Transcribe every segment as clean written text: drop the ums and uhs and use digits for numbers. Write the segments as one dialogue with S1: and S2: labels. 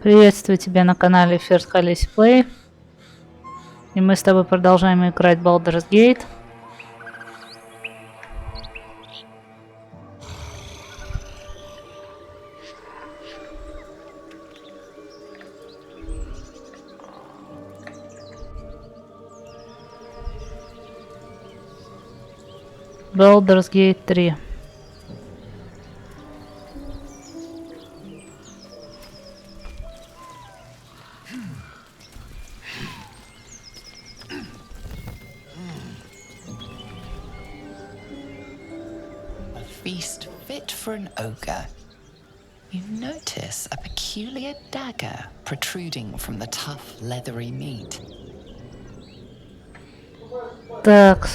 S1: Приветствую тебя на канале First College Play. И мы с тобой продолжаем играть Baldur's Gate. Baldur's Gate 3.
S2: Feast fit for an ogre. You notice a peculiar dagger protruding from the tough, leathery meat.
S1: Так.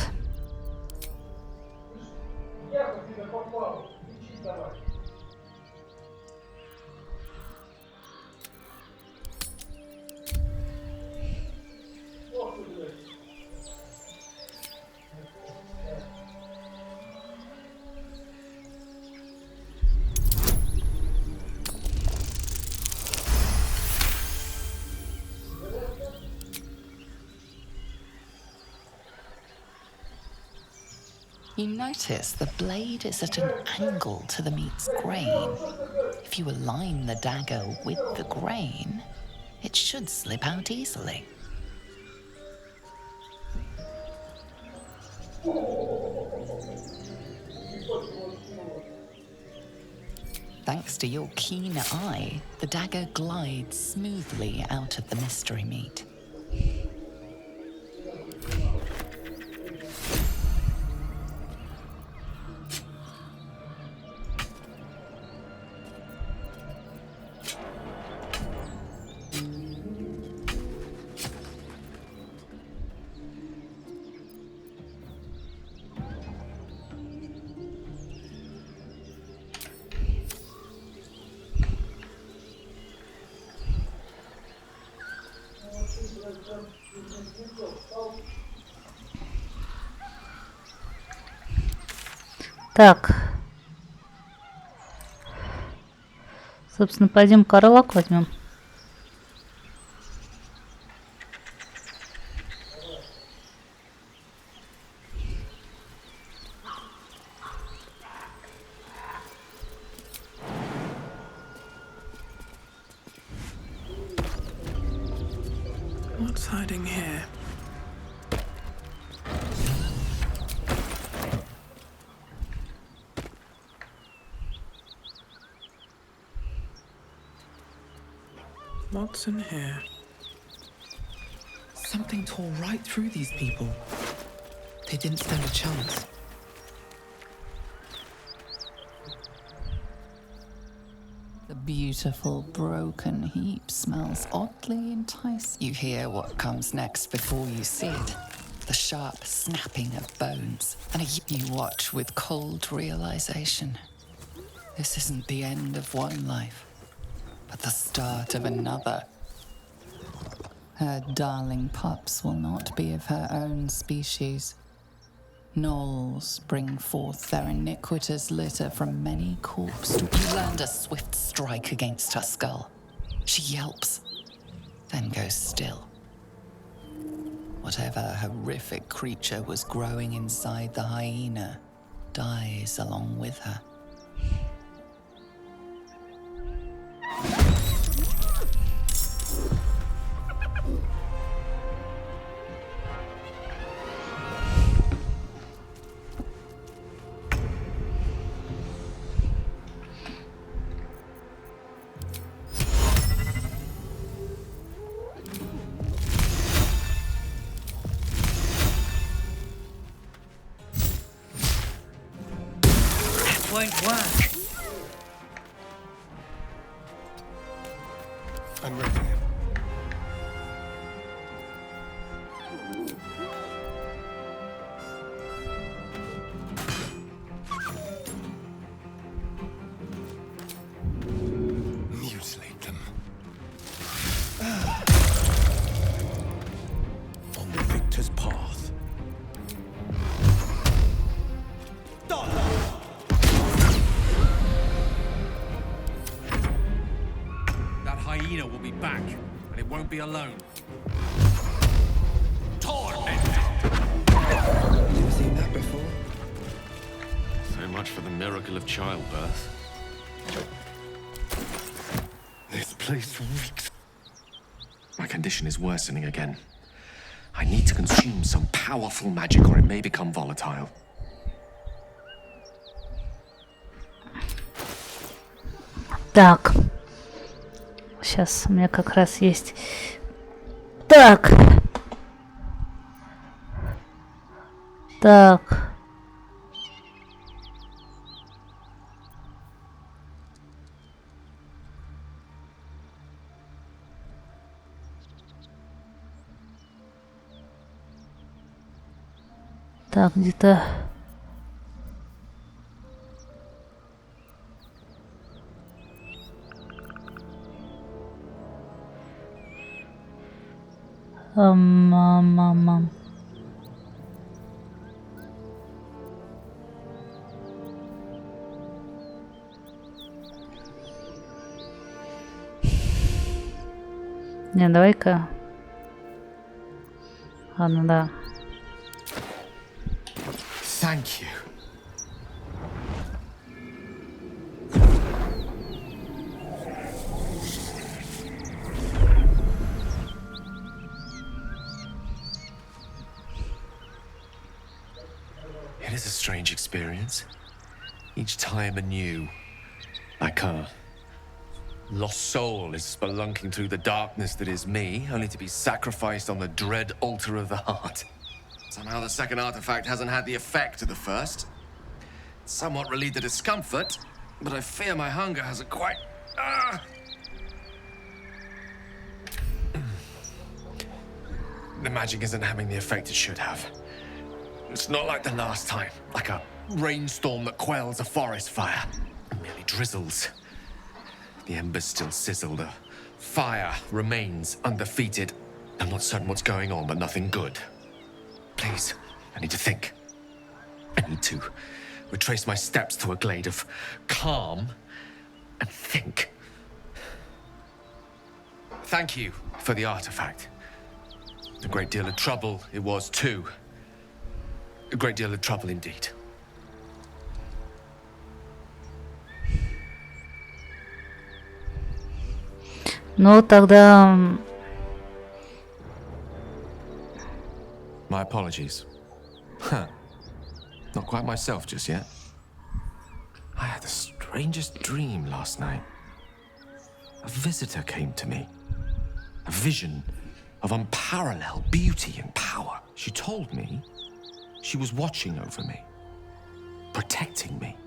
S2: You notice the blade is at an angle to the meat's grain. If you align the dagger with the grain, it should slip out easily. Thanks to your keen eye, the dagger glides smoothly out of the mystery meat.
S1: Так. Собственно, пойдем корлак возьмем.
S3: What's hiding here? What's in here? Something tore right through these people. They didn't stand a chance.
S2: The beautiful broken heap smells oddly enticing. You hear what comes next before you see it. The sharp snapping of bones. And you watch with cold realization. This isn't the end of one life, but the start of another. Her darling pups will not be of her own species. Gnolls bring forth their iniquitous litter from many corpses. You land a swift strike against her skull. She yelps, then goes still. Whatever horrific creature was growing inside the hyena dies along with her.
S4: Won't work.
S5: I'm ready. Mutilate them. On the victor's path. hyena will be back, and it won't be alone. Torment!
S3: Never seen that before.
S5: So much for the miracle of childbirth. This place reeks.
S4: My condition is worsening again. I need to consume some powerful magic or it may become volatile.
S1: Так. Сейчас у меня как раз есть. Так. Так. Так, где-то... Мама. Не, давай-ка. Ладно, да.
S4: Thank you. It is a strange experience. Each time anew. Like a lost soul is spelunking through the darkness that is me, only to be sacrificed on the dread altar of the heart. Somehow the second artifact hasn't had the effect of the first. It's somewhat relieved the discomfort, but I fear my hunger hasn't quite... The magic isn't having the effect it should have. It's not like the last time, like a rainstorm that quells a forest fire. It merely drizzles. The embers still sizzle, the fire remains undefeated. I'm not certain what's going on, but nothing good. Please, I need to think. I need to retrace my steps to a glade of calm and think. Thank you for the artifact. A great deal of trouble it was too. A great deal of trouble indeed.
S1: Ну, тогда...
S4: My apologies. Huh. Not quite myself just yet. I had the strangest dream last night. A visitor came to me. A vision of unparalleled beauty and power. She told me she was watching over me, protecting me,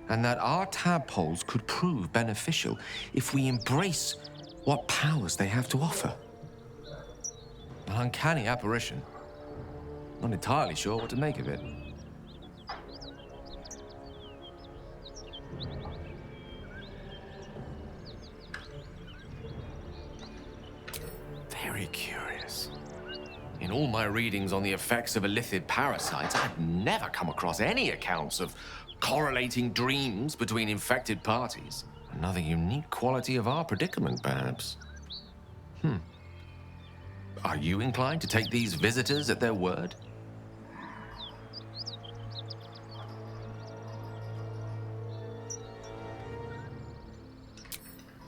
S4: and that our tadpoles could prove beneficial if we embrace what powers they have to offer. An uncanny apparition. Not entirely sure what to make of it. Very curious. In all my readings on the effects of illithid parasites, I've never come across any accounts of correlating dreams between infected parties. Another unique quality of our predicament, perhaps. Are you inclined to take these visitors at their word?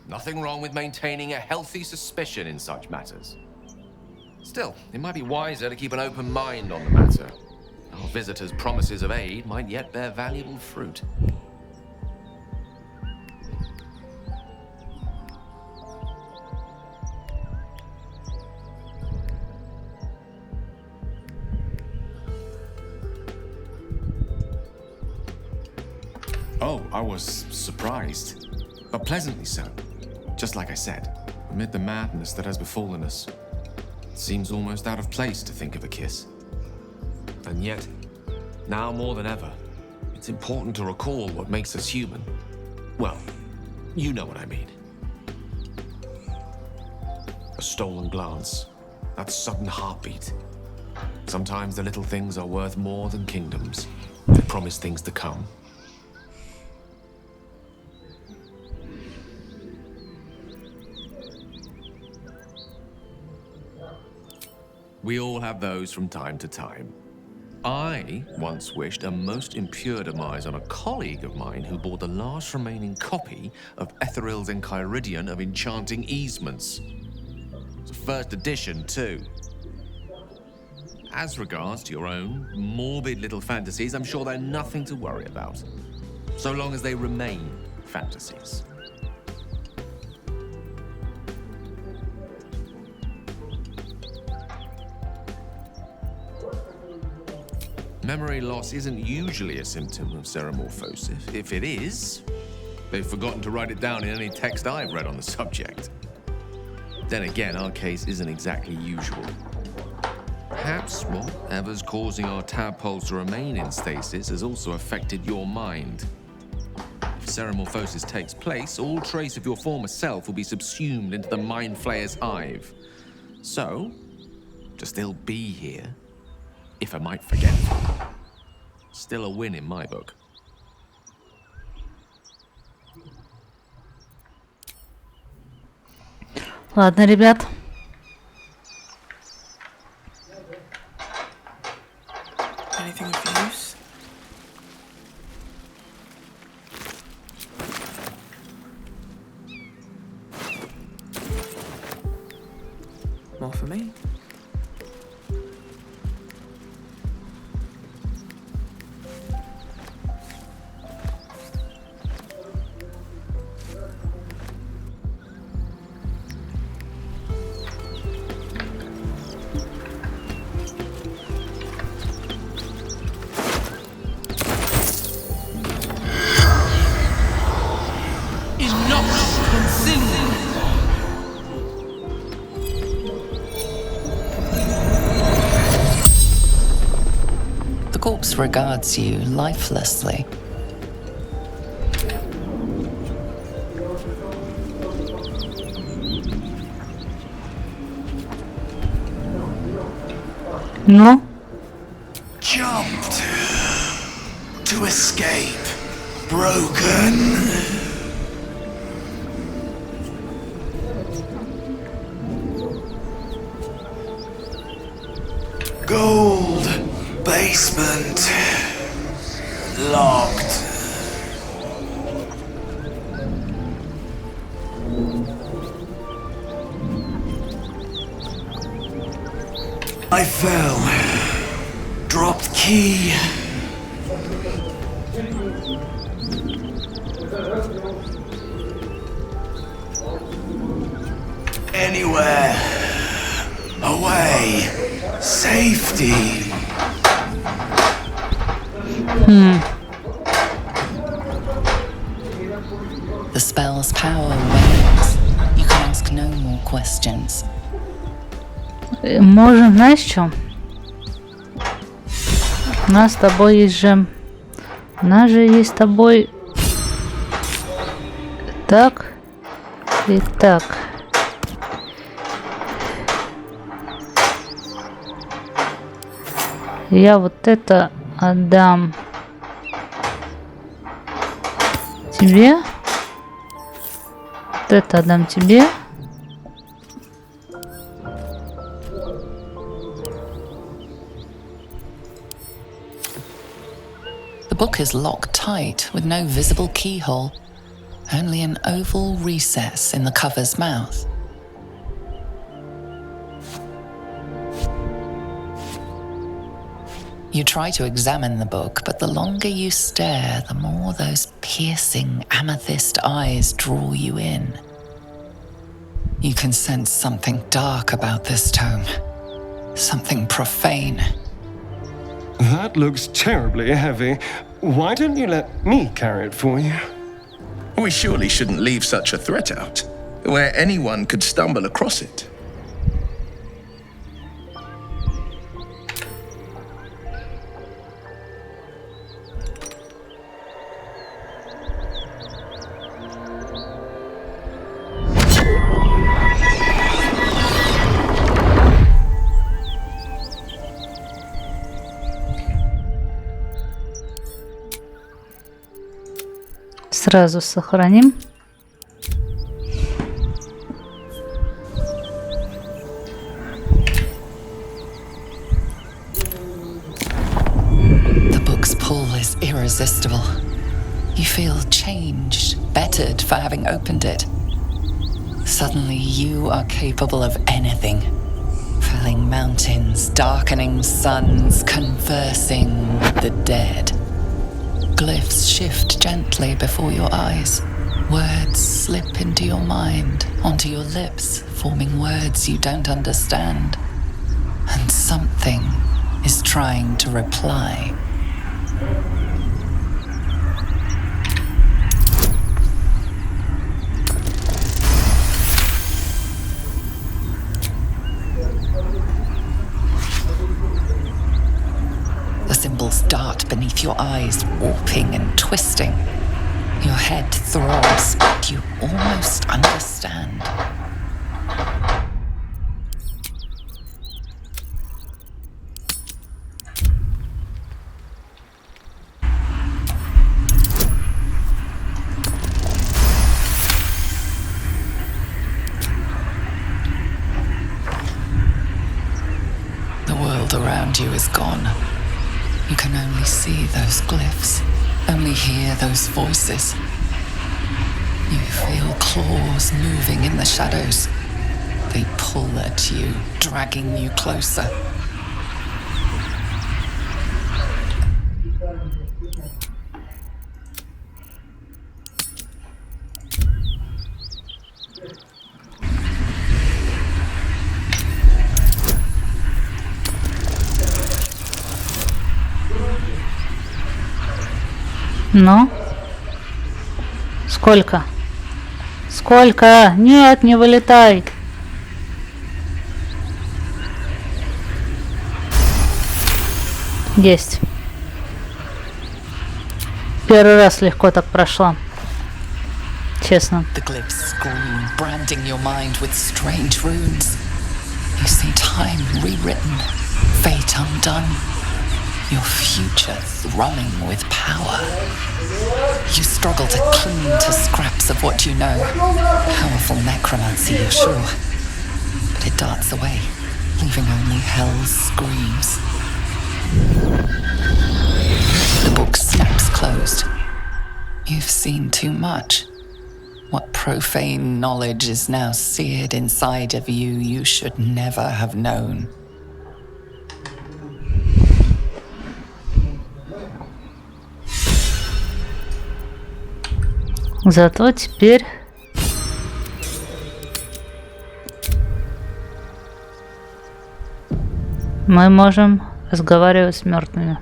S4: Nothing wrong with maintaining a healthy suspicion in such matters. Still, it might be wiser to keep an open mind on the matter. Our visitors' promises of aid might yet bear valuable fruit. Oh, I was surprised, but pleasantly so. Just like I said, amid the madness that has befallen us, it seems almost out of place to think of a kiss. And yet, now more than ever, it's important to recall what makes us human. Well, you know what I mean. A stolen glance, that sudden heartbeat. Sometimes the little things are worth more than kingdoms. They promise things to come. We all have those from time to time. I once wished a most impure demise on a colleague of mine who bore the last remaining copy of Etheril's Enchiridion of Enchanting Easements. It's a first edition, too. As regards to your own morbid little fantasies, I'm sure they're nothing to worry about. So long as they remain fantasies. Memory loss isn't usually a symptom of ceremorphosis. If it is, they've forgotten to write it down in any text I've read on the subject. Then again, our case isn't exactly usual. Perhaps whatever's causing our tadpoles to remain in stasis has also affected your mind. If ceremorphosis takes place, all trace of your former self will be subsumed into the Mind Flayer's hive. So, to still be here, if I might forget, still a win in my book.
S1: Ладно, ребят.
S3: Anything of use? More for me?
S2: The corpse regards you lifelessly.
S1: Ну?
S6: Jumped to escape. Broken. Gold basement locked. I fell. Dropped key. Anywhere. Away. Safety.
S2: The spell's power wanes. You can ask no more questions.
S1: Можем, знаешь, что? У нас с тобой есть же... У нас же есть с тобой... Так. И так. Я вот это отдам тебе. Вот это отдам тебе.
S2: The book is locked tight with no visible keyhole, only an oval recess in the cover's mouth. You try to examine the book, but the longer you stare, the more those piercing amethyst eyes draw you in. You can sense something dark about this tome, something profane.
S7: That looks terribly heavy. Why don't you let me carry it for you?
S6: We surely shouldn't leave such a threat out, where anyone could stumble across it.
S1: Сразу сохраним.
S2: irresistible. You feel changed, bettered for having opened it. Suddenly you are capable of anything. Felling mountains, darkening suns, conversing with the dead. Glyphs shift gently before your eyes. Words slip into your mind, onto your lips, forming words you don't understand. And something is trying to reply. The symbols dart beneath your eyes, warping and twisting. Your head throbs, but you almost understand. The world around you is gone. You can only see those glyphs, only hear those voices. You feel claws moving in the shadows. They pull at you, dragging you closer.
S1: Ну? Сколько? Сколько? Нет, не вылетай. Есть. Первый раз легко так прошла. Честно.
S2: The glyphs scream, branding your mind with strange runes. You see time rewritten, fate undone. Your future thrumming with power. You struggle to cling to scraps of what you know. Powerful necromancy, you're sure. But it darts away, leaving only hell's screams. The book snaps closed. You've seen too much. What profane knowledge is now seared inside of you you should never have known.
S1: Зато теперь мы можем разговаривать с мертвыми.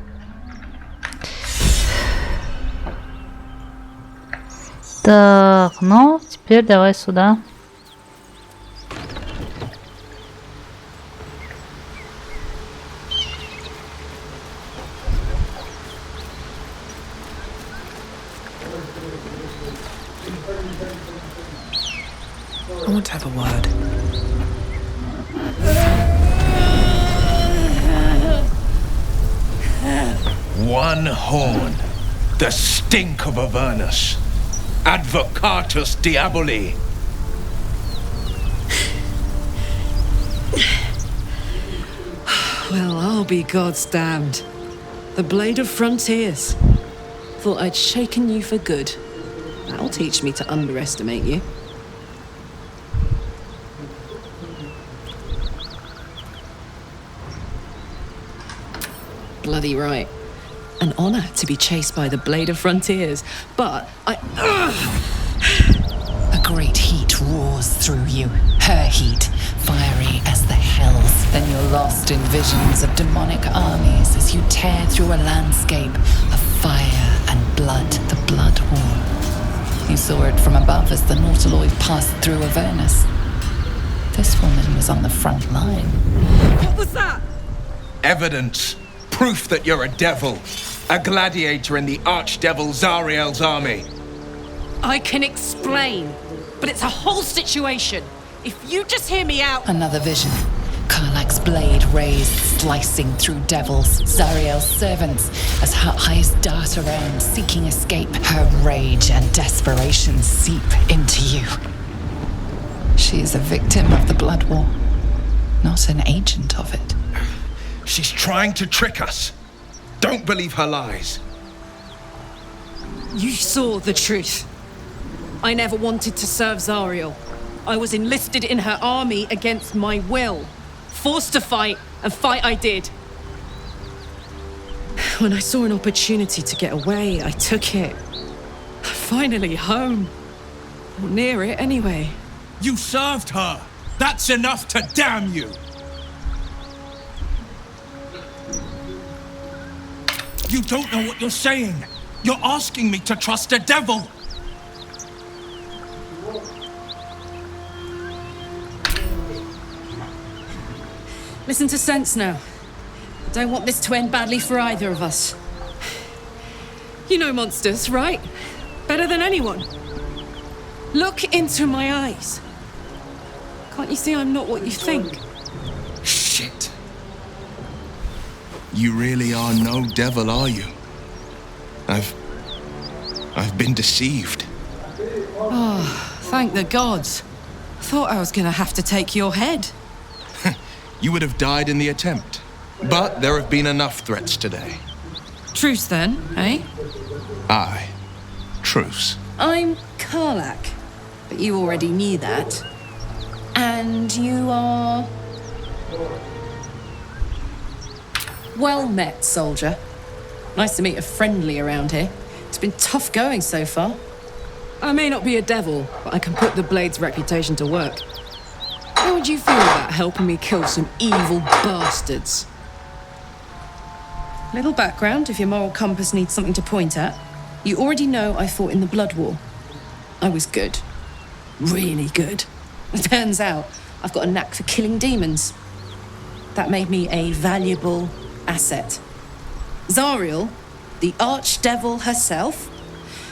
S1: Так, ну, теперь давай сюда.
S3: I want to have a word.
S6: One horn, the stink of Avernus. Advocatus Diaboli.
S8: Well, I'll be God's damned. The Blade of Frontiers. Thought I'd shaken you for good. That'll teach me to underestimate you. Bloody right. An honor to be chased by the Blade of Frontiers, but
S2: A great heat roars through you, her heat, fiery as the hells. Then you're lost in visions of demonic armies as you tear through a landscape of fire and blood, the Blood War. You saw it from above as the Nautiloid passed through Avernus. This woman was on the front line.
S8: what was that?
S6: Evidence. Proof that you're a devil. A gladiator in the archdevil Zariel's army.
S8: I can explain, but it's a whole situation. If you just hear me out.
S2: Another vision. Karlach's blade raised, slicing through devils, Zariel's servants, as her eyes dart around, seeking escape. Her rage and desperation seep into you. She is a victim of the Blood War, not an agent of it.
S6: She's trying to trick us. Don't believe her lies.
S8: You saw the truth. I never wanted to serve Zariel. I was enlisted in her army against my will. Forced to fight, and fight I did. When I saw an opportunity to get away, I took it. Finally home. Or near it, anyway.
S6: You served her. That's enough to damn you. You don't know what you're saying. You're asking me to trust a devil.
S8: Listen to sense now. I don't want this to end badly for either of us. You know monsters, right? Better than anyone. Look into my eyes. Can't you see I'm not what you think?
S6: Shit. You really are no devil, are you? I've been deceived.
S8: Oh, thank the gods. Thought I was gonna have to take your head.
S6: You would have died in the attempt. But there have been enough threats today.
S8: Truce then, eh?
S6: Aye. Truce.
S8: I'm Karlak, but you already knew that. And you are... Well met, soldier. Nice to meet a friendly around here. It's been tough going so far. I may not be a devil, but I can put the Blade's reputation to work. How would you feel about helping me kill some evil bastards? Little background, if your moral compass needs something to point at. You already know I fought in the Blood War. I was good. Really good. It turns out I've got a knack for killing demons. That made me a valuable asset. Zariel, the archdevil herself,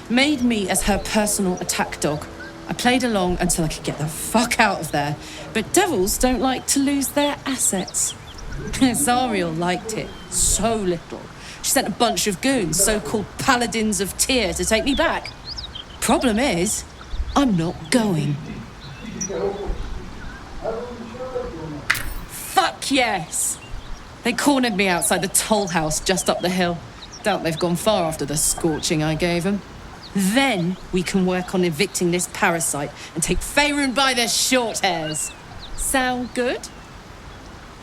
S8: made me as her personal attack dog. I played along until I could get the fuck out of there. But devils don't like to lose their assets. Zariel liked it so little. She sent a bunch of goons, so-called paladins of Tyr, to take me back. Problem is, I'm not going. Fuck yes! They cornered me outside the toll house just up the hill. Doubt they've gone far after the scorching I gave them. Then we can work on evicting this parasite and take Faerun by their short hairs. Sound good?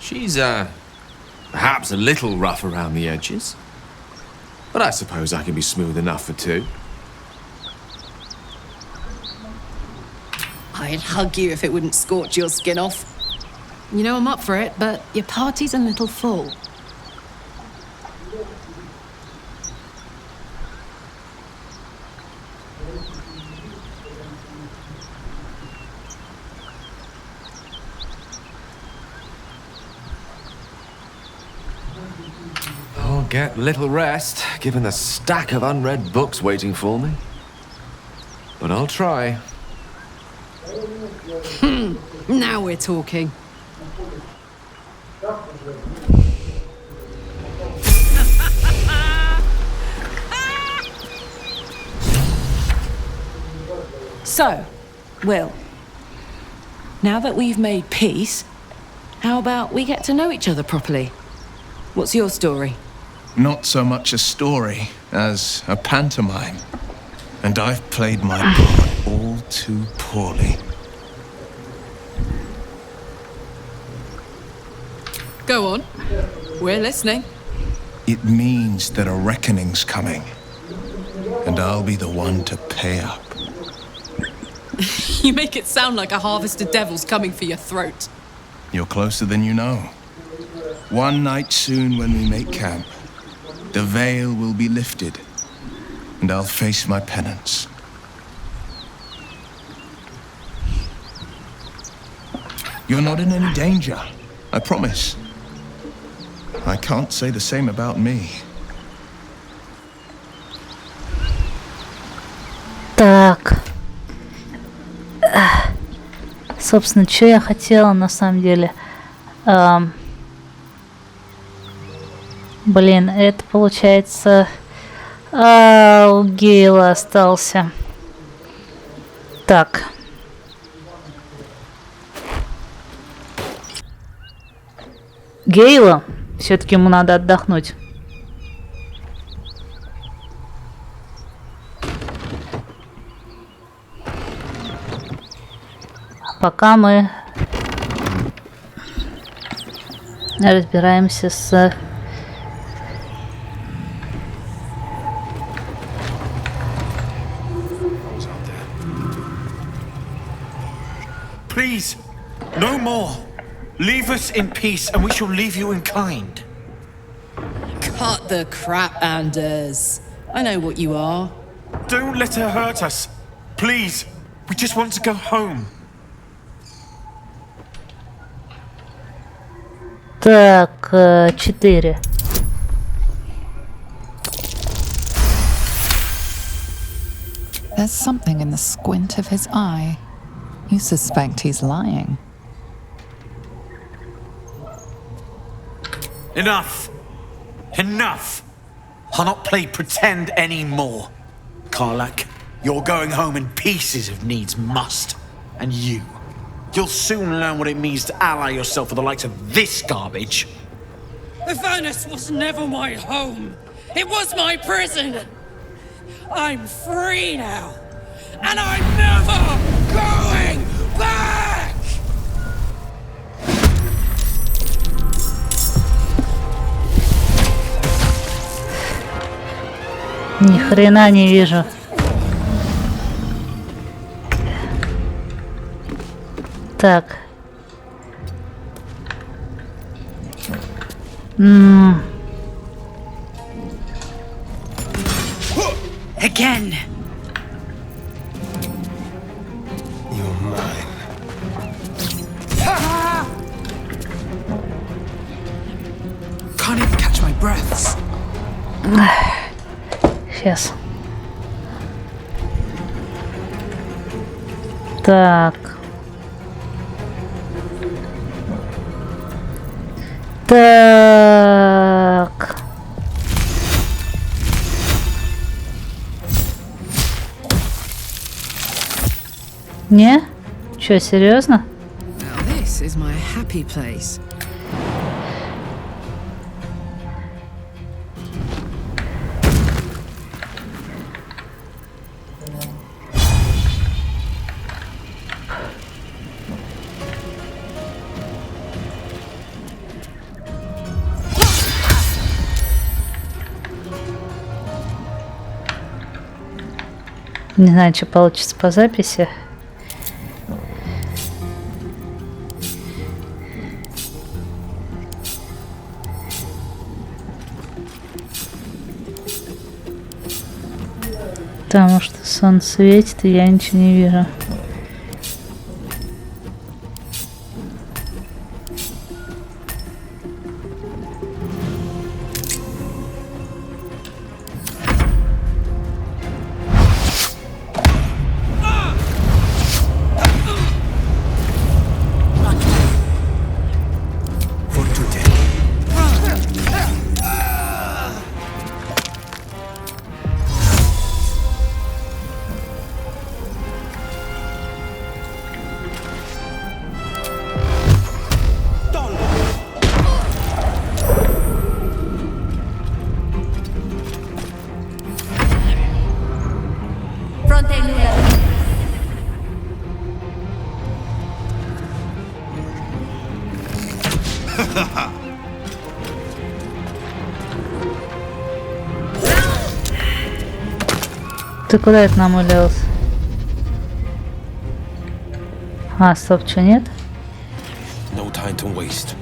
S4: She's, perhaps a little rough around the edges. But I suppose I can be smooth enough for two.
S8: I'd hug you if it wouldn't scorch your skin off. You know I'm up for it, but your party's a little full.
S4: I'll get little rest, given the stack of unread books waiting for me. But I'll try.
S8: Now we're talking. So, Will, now that we've made peace, how about we get to know each other properly? What's your story?
S6: Not so much a story as a pantomime. And I've played my part all too poorly.
S8: Go on. We're listening.
S6: It means that a reckoning's coming. And I'll be the one to pay up.
S8: You make it sound like a harvest of devils coming for your throat.
S6: You're closer than you know. One night soon when we make camp, the veil will be lifted, and I'll face my penance. You're not in any danger, I promise. I can't say the same about me.
S1: Так. Собственно, что я хотела на самом деле? Блин, это получается... у Гейла остался. Так. Гейла. Все-таки ему надо отдохнуть. пока мы разбираемся с...
S9: Please, no more. Leave us in peace and we shall leave you in kind.
S8: Cut the crap, Anders. I know what you are.
S9: Don't let her hurt us. Please, we just want to go home.
S1: Так, 4.
S2: There's something in the squint of his eye. You suspect he's lying.
S9: Enough. Enough. I'll not play pretend anymore. Karlak, you're going home in pieces if needs must. And you'll soon learn what it means to ally yourself with the likes of this garbage.
S10: The furnace was never my home. It was my prison. I'm free now. And I'm never going back!
S1: Ни хрена не вижу. Так.
S10: Again.
S6: You're mine.
S3: Can't even catch my breaths.
S1: Сейчас. Так. Так. Не? Чё, серьезно?
S10: Now this is my happy place.
S1: Не знаю, что получится по записи. Потому что солнце светит, и я ничего не вижу. Ты куда это намылился? А, стоп, что, нет?
S4: No time to waste.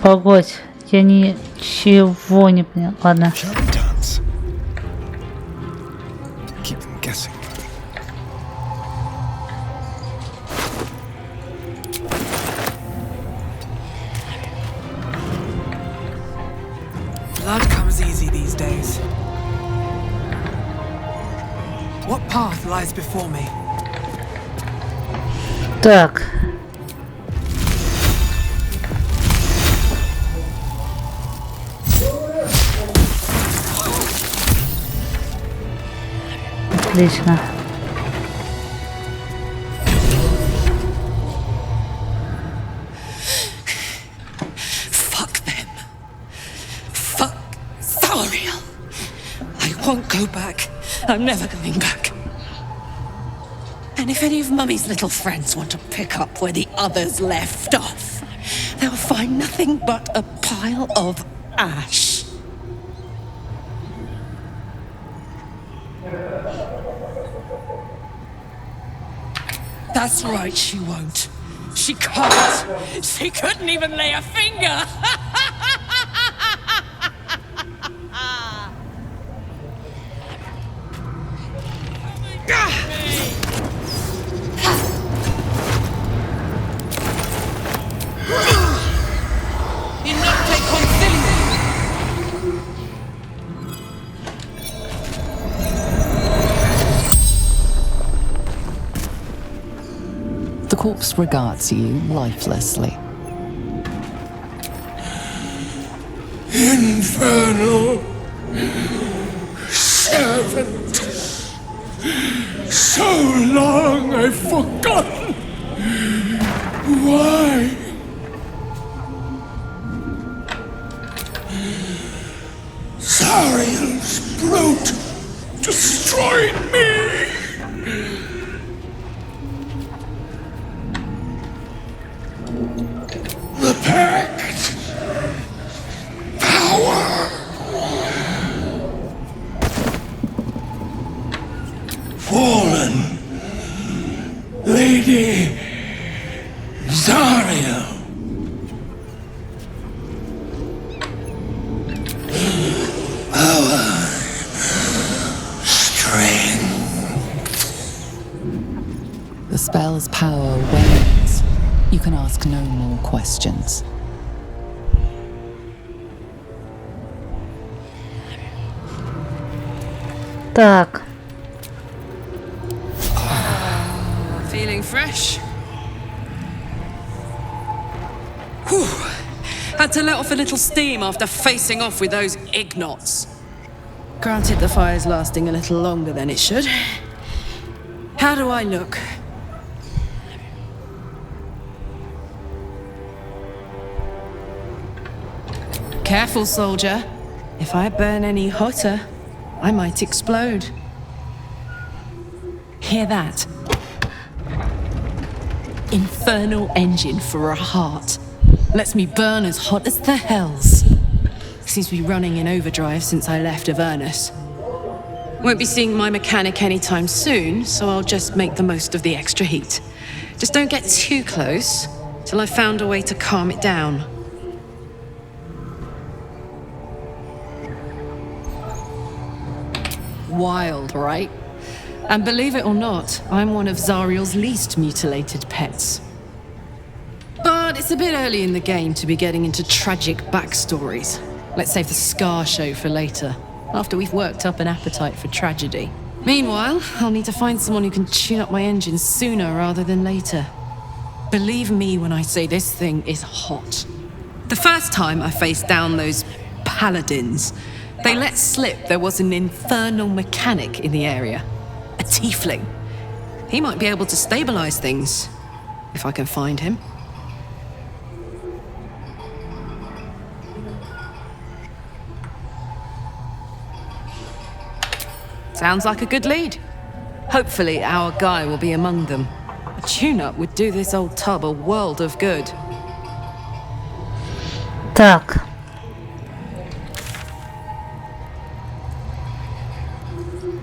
S1: Погодь, я ничего не понял. Ладно.
S6: Keep them guessing.
S3: Blood comes easy these days. What path lies before me?
S1: Так. Отлично.
S10: Fuck them. Fuck Thariel. I won't go back I'm never going back. And if any of Mummy's little friends want to pick up where the others left off, they'll find nothing but a pile of ash. That's right, she won't. She can't. She couldn't even lay a finger.
S2: The corpse regards you lifelessly.
S6: Infernal servant. So long I've forgotten why. Zariel's brute destroyed me. The pact. Power. Fallen. Lady Zariel. Power. Strength.
S2: The spell's power wanes. You can ask no more questions.
S1: Так.
S10: Feeling fresh? Whew. Had to let off a little steam after facing off with those ignots. Granted, the fire's lasting a little longer than it should. How do I look? Careful, soldier. If I burn any hotter, I might explode. Hear that? Infernal engine for a heart. Lets me burn as hot as the hells. Seems to be running in overdrive since I left Avernus. Won't be seeing my mechanic anytime soon, so I'll just make the most of the extra heat. Just don't get too close till I've found a way to calm it down. Wild, right? And believe it or not, I'm one of Zariel's least mutilated pets. But it's a bit early in the game to be getting into tragic backstories. Let's save the scar show for later, after we've worked up an appetite for tragedy. Meanwhile, I'll need to find someone who can tune up my engine sooner rather than later. Believe me when I say this thing is hot. The first time I faced down those paladins, they let slip there was an infernal mechanic in the area. A tiefling. He might be able to stabilize things, if I can find him. Sounds like a good lead. Hopefully our guy will be among them. A tune-up would do this old tub a world of good.
S1: Так.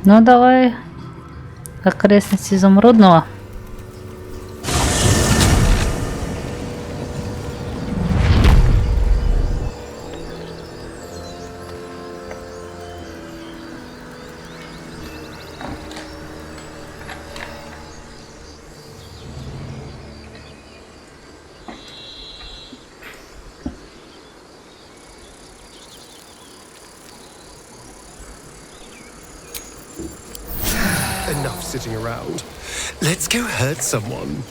S1: Ну давай. Окрестности Изумрудного.
S7: Enough sitting around. Let's go hurt someone.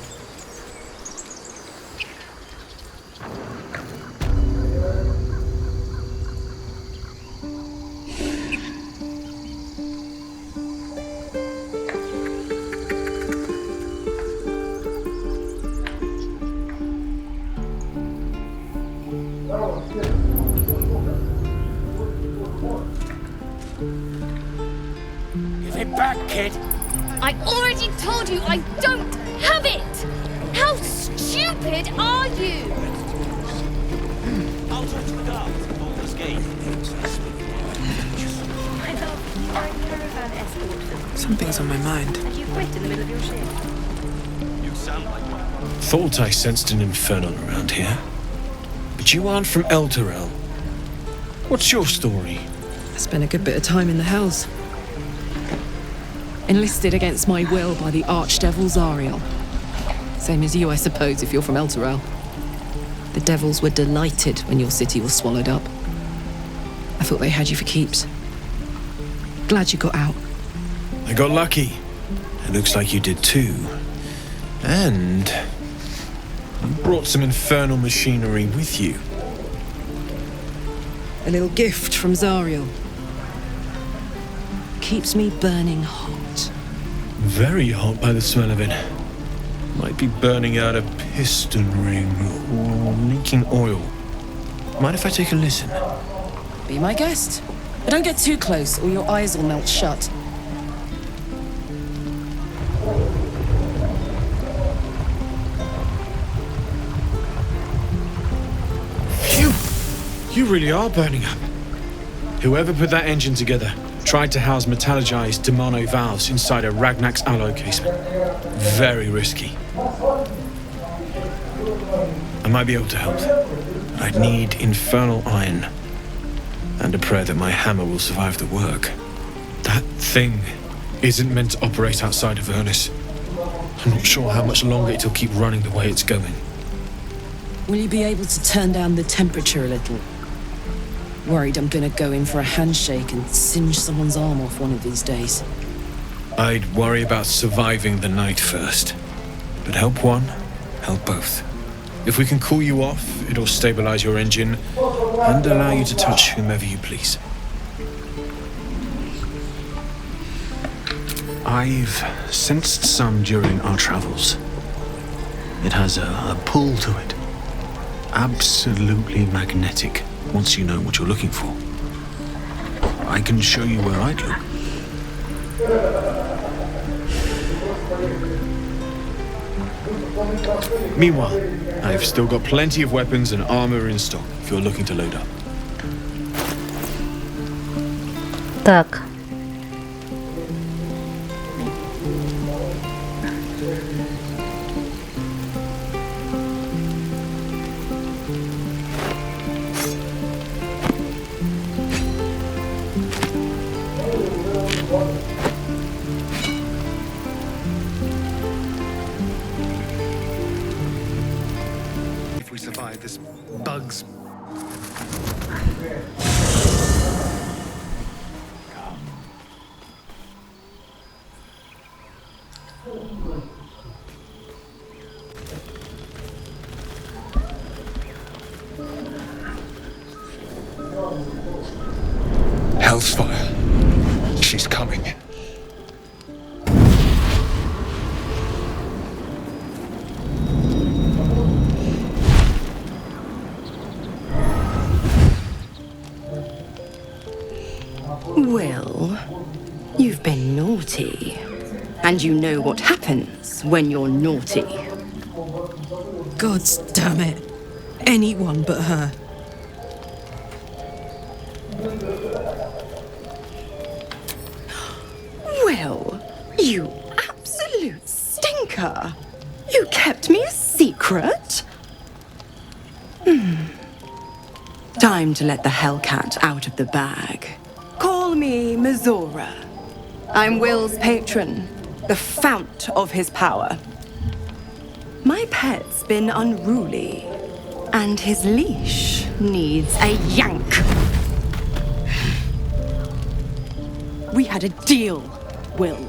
S10: If it
S9: kid.
S11: I already told you I don't have it! How stupid are you?
S9: I'll talk to the guards at Baldurs Gate.
S3: Something's on my mind.
S11: And you quit in the middle of your shift.
S9: You sound like one.
S7: Thought I sensed an infernal around here. But you aren't from Elturel. What's your story?
S8: I spent a good bit of time in the Hells. Enlisted against my will by the Archdevil Zariel. Same as you, I suppose, if you're from Elturel. The devils were delighted when your city was swallowed up. I thought they had you for keeps. Glad you got out.
S7: I got lucky. It looks like you did too. And you brought some infernal machinery with you.
S8: A little gift from Zariel. Keeps me burning hot.
S7: Very hot by the smell of it. Might be burning out a piston ring or leaking oil. Mind if I take a listen?
S8: Be my guest. But don't get too close or your eyes will melt shut.
S7: Phew! You really are burning up. Whoever put that engine together tried to house metallogized Demano valves inside a Ragnak's alloy casement. Very risky. I might be able to help, but I'd need infernal iron and a prayer that my hammer will survive the work. That thing isn't meant to operate outside of Ernest. I'm not sure how much longer it'll keep running the way it's going.
S8: Will you be able to turn down the temperature a little? Worried I'm gonna go in for a handshake and singe someone's arm off one of these days.
S7: I'd worry about surviving the night first. But help one, help both. If we can cool you off, it'll stabilize your engine and allow you to touch whomever you please. I've sensed some during our travels. It has a pull to it. Absolutely magnetic, once you know what you're looking for. I can show you where I'd look. Meanwhile, I've still got plenty of weapons and armor in stock if you're looking to load up.
S1: Так.
S7: If we survive this bug's...
S6: Hellfire. She's coming.
S12: Well, you've been naughty. And you know what happens when you're naughty.
S8: Gods damn it. Anyone but her.
S12: Well, you absolute stinker. You kept me a secret? Time to let the Hellcat out of the bag. Call me Mizora. I'm Will's patron, the fount of his power. My pet's been unruly, and his leash needs a yank. We had a deal, Will.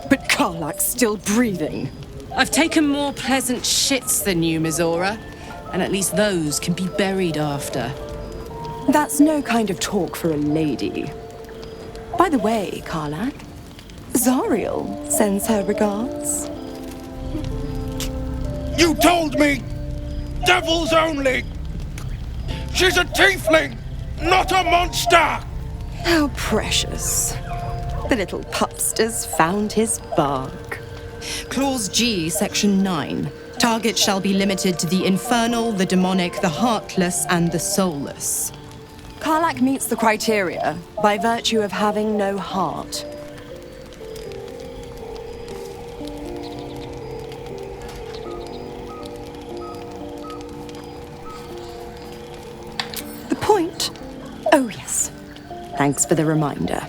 S12: But Karlak's still breathing.
S8: I've taken more pleasant shits than you, Mizora. And at least those can be buried after.
S12: That's no kind of talk for a lady. By the way, Karlak, Zariel sends her regards.
S6: You told me! Devils only! She's a tiefling, not a monster!
S12: How precious. The little pupster's found his bark. Clause G, Section 9. Target shall be limited to the infernal, the demonic, the heartless, and the soulless. Karlach meets the criteria by virtue of having no heart. The point? Oh, yes. Thanks for the reminder.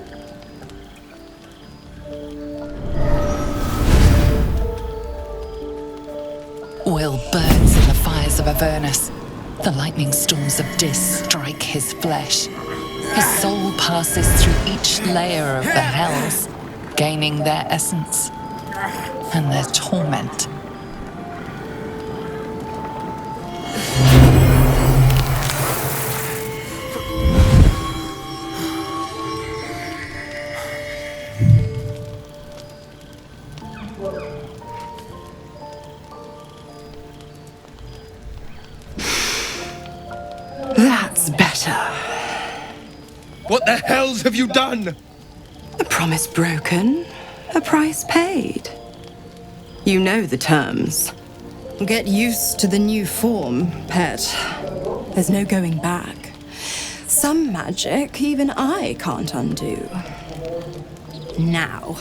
S2: Will burns in the fires of Avernus. The lightning storms of Dis strike his flesh. His soul passes through each layer of the hells, gaining their essence and their torment.
S12: That's better.
S6: What the hells have you done?
S12: A promise broken, a price paid. You know the terms. Get used to the new form, pet. There's no going back. Some magic even I can't undo. Now,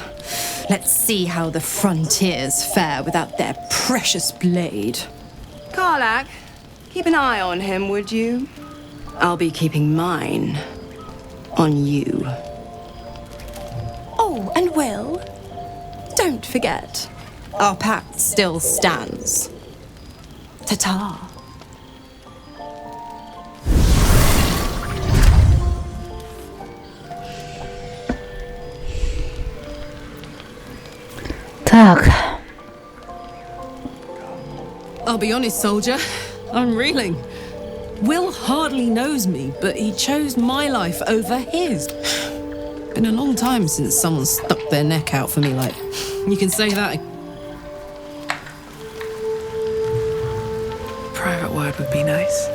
S12: let's see how the frontiers fare without their precious blade. Karlach, keep an eye on him, would you? I'll be keeping mine on you. Oh, and Will, don't forget, our pact still stands. Ta-ta.
S1: Так.
S10: I'll be honest, soldier. I'm reeling. Will hardly knows me, but he chose my life over his. Been a long time since someone stuck their neck out for me like... You can say that.
S3: Private word would be nice.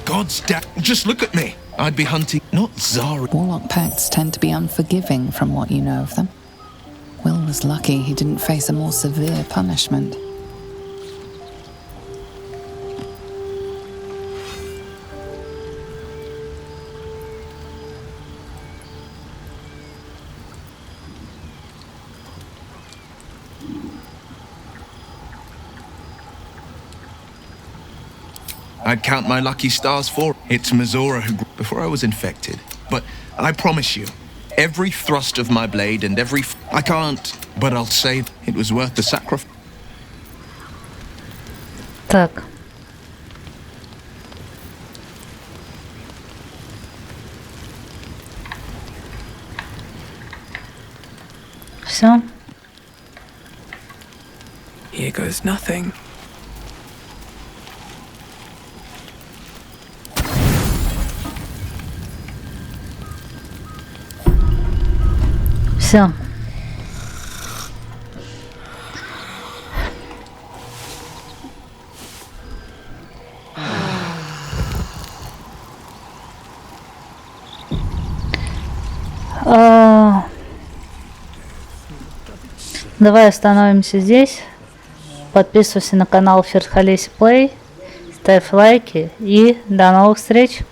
S6: God's just look at me. I'd be hunting, not Zara.
S2: Warlock pacts tend to be unforgiving from what you know of them. Will was lucky he didn't face a more severe punishment.
S6: I'd count my lucky stars for it's Mizora who before I was infected. But I promise you, every thrust of my blade and every I can't, but I'll say it was worth the sacrifice.
S1: Так. Все.
S3: Here goes nothing.
S1: Все. Давай остановимся здесь. Подписывайся на канал First Halesi Play, ставь лайки и до новых встреч.